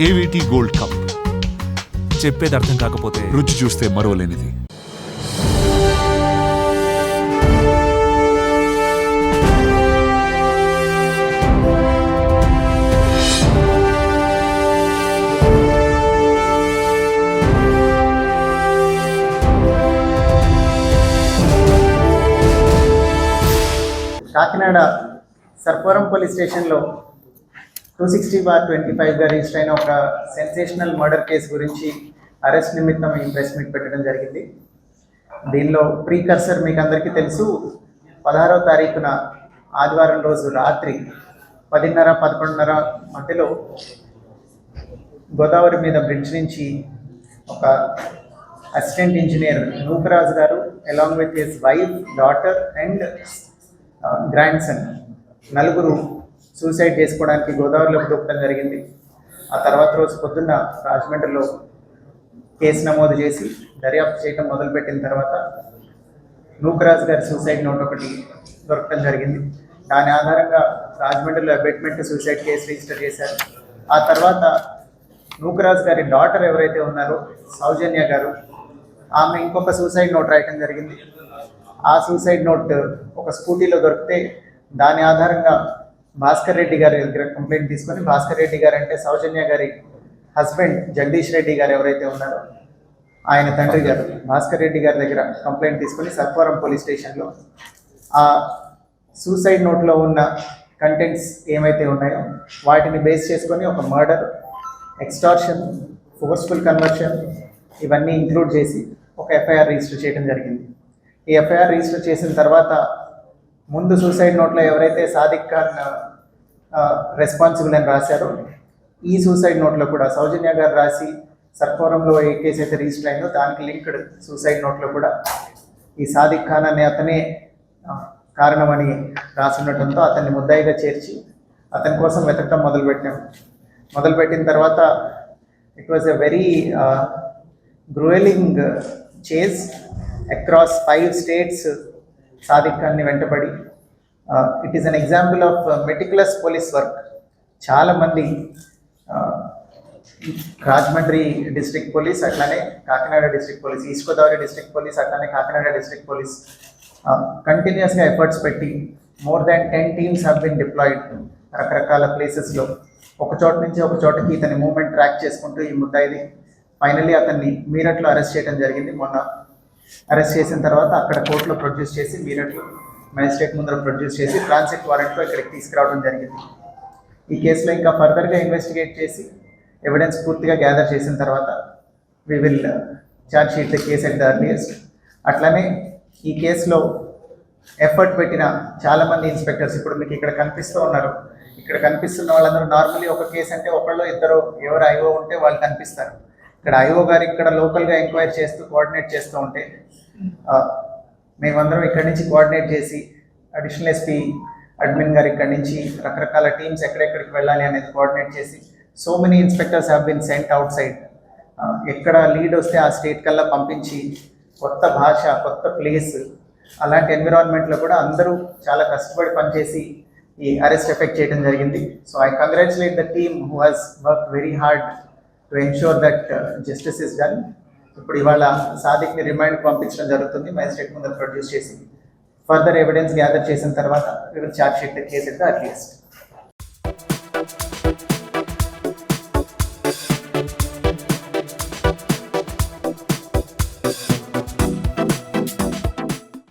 ఏవిటీ gold cup. చెప్పేది అర్థం కాకపోతే రుచి చూస్తే మరోలేనిది. కాకినాడ సర్పవరం పోలీస్ స్టేషన్లో 260/25గా రిజిస్టర్ అయిన ఒక సెన్సేషనల్ మర్డర్ కేసు గురించి అరెస్ట్ నిమిత్తం ఈ ప్రెస్ మీట్ పెట్టడం జరిగింది. దీనిలో ప్రీకర్సర్ మీకు అందరికీ తెలుసు. 16వ తారీఖున ఆదివారం రోజు రాత్రి 10:30-11:30 మధ్యలో గోదావరి మీద బ్రిడ్జ్ నుంచి ఒక అసిస్టెంట్ ఇంజనీర్ నూకరాజు గారు along with his wife, daughter and grand son నలుగురు సూసైడ్ చేసుకోవడానికి గోదావరిలోకి దూకడం జరిగింది. ఆ తర్వాత రోజు పొద్దున్న రాజమండ్రిలో కేసు నమోదు చేసి దర్యాప్తు చేయడం మొదలుపెట్టిన తర్వాత నూకరాజు గారి సూసైడ్ నోట్ ఒకటి దొరకడం జరిగింది. దాని ఆధారంగా రాజమండ్రిలో అబేట్మెంట్ సూసైడ్ కేసు రిజిస్టర్ చేశారు. ఆ తర్వాత నూకరాజు గారి డాటర్ ఎవరైతే ఉన్నారో సౌజన్య గారు, ఆమె ఇంకొక సూసైడ్ నోట్ రాయటం జరిగింది. ఆ సూసైడ్ నోట్ ఒక స్కూటీలో దొరికితే దాని ఆధారంగా భాస్కర్ రెడ్డి గారి దగ్గర కంప్లైంట్ తీసుకొని, భాస్కర్ రెడ్డి గారు అంటే సౌజన్య గారి హస్బెండ్ జగదీష్ రెడ్డి గారు ఎవరైతే ఉన్నారో ఆయన తండ్రి గారు భాస్కర్ రెడ్డి గారి దగ్గర కంప్లైంట్ తీసుకొని సర్పవరం పోలీస్ స్టేషన్లో ఆ సూసైడ్ నోట్లో ఉన్న కంటెంట్స్ ఏమైతే ఉన్నాయో వాటిని బేస్ చేసుకొని ఒక మర్డర్, ఎక్స్టార్షన్, ఫోర్స్ఫుల్ కన్వర్షన్ ఇవన్నీ ఇంక్లూడ్ చేసి ఒక ఎఫ్ఐఆర్ రిజిస్టర్ చేయడం జరిగింది. ఈ ఎఫ్ఐఆర్ రిజిస్టర్ చేసిన తర్వాత ముందు సూసైడ్ నోట్లో ఎవరైతే సాదిక్ ఖాన్ రెస్పాన్సిబుల్ అని రాశారో ఈ సూసైడ్ నోట్లో కూడా సౌజన్య గారు రాసి సర్పవరంలో ఏ కేసు అయితే రిజిస్టర్ అయిందో దానికి లింక్డ్ సూసైడ్ నోట్లో కూడా ఈ సాదిక్ ఖాన్ అనే అతనే కారణమని రాసుండటంతో అతన్ని ముద్దాయిగా చేర్చి అతని కోసం వెతకడం మొదలుపెట్టిన తర్వాత it was a very grueling chase across 5 states. Sadiq ఖాన్ని వెంటబడి it is an example of meticulous police work. చాలామంది రాజమండ్రి డిస్ట్రిక్ట్ పోలీస్, అట్లానే Kakinada district police, east Godavari district police, అట్లానే కాకినాడ డిస్ట్రిక్ట్ పోలీస్ కంటిన్యూస్గా ఎఫర్ట్స్ పెట్టి more than 10 teams have been deployed రకరకాల ప్లేసెస్లో. ఒక చోట నుంచి ఒక చోటకి ఇతని మూవ్మెంట్ ట్రాక్ చేసుకుంటూ ఈ ముద్దాయిది ఫైనల్లీ అతన్ని మీరట్లో అరెస్ట్ చేయడం జరిగింది. మొన్న అరెస్ట్ చేసిన తర్వాత అక్కడ కోర్టులో ప్రొడ్యూస్ చేసి మీరట్లో మ్యాజిస్ట్రేట్ ముందర ప్రొడ్యూస్ చేసి ట్రాన్సిట్ వారెంట్తో ఇక్కడికి తీసుకురావడం జరిగింది. ఈ కేసులో ఇంకా ఫర్దర్గా ఇన్వెస్టిగేట్ చేసి ఎవిడెన్స్ పూర్తిగా గ్యాదర్ చేసిన తర్వాత we will charge sheet the case at the earliest. అట్లనే ఈ కేసులో ఎఫర్ట్ పెట్టిన చాలామంది ఇన్స్పెక్టర్స్ ఇప్పుడు మీకు ఇక్కడ కనిపిస్తూ ఉన్నారు. ఇక్కడ కనిపిస్తున్న వాళ్ళందరూ నార్మల్లీ ఒక కేసు అంటే ఒకళ్ళు ఇద్దరు ఎవరు ఐఓ ఉంటే వాళ్ళు కనిపిస్తారు. ఇక్కడ ఐఓ గారు ఇక్కడ లోకల్గా ఎంక్వైరీ చేస్తూ కోఆర్డినేట్ చేస్తూ ఉంటే మేమందరం ఇక్కడి నుంచి కోఆర్డినేట్ చేసి అడిషనల్ ఎస్పీ అడ్మిన్ గారు ఇక్కడి నుంచి రకరకాల టీమ్స్ ఎక్కడెక్కడికి వెళ్ళాలి అనేది కోఆర్డినేట్ చేసి so many inspectors have been cent out side. ఎక్కడ లీడ్ వస్తే ఆ స్టేట్ కల్లా పంపించి కొత్త భాష, కొత్త ప్లేస్, అలాంటి ఎన్విరాన్మెంట్లో కూడా అందరూ చాలా కష్టపడి పనిచేసి ఈ అరెస్ట్ ఎఫెక్ట్ చేయడం జరిగింది. So I congratulate the team who has work very hard to ensure that justice is done. ఇప్పుడు ఇవాళ సాదిక్ని రిమాండ్కి పంపించడం జరుగుతుంది. మ్యాజిస్ట్రేట్ ముందు ప్రొడ్యూస్ చేసి ఫర్దర్ ఎవిడెన్స్ గ్యాదర్ చేసిన తర్వాత we will charge sheet the case at the earliest.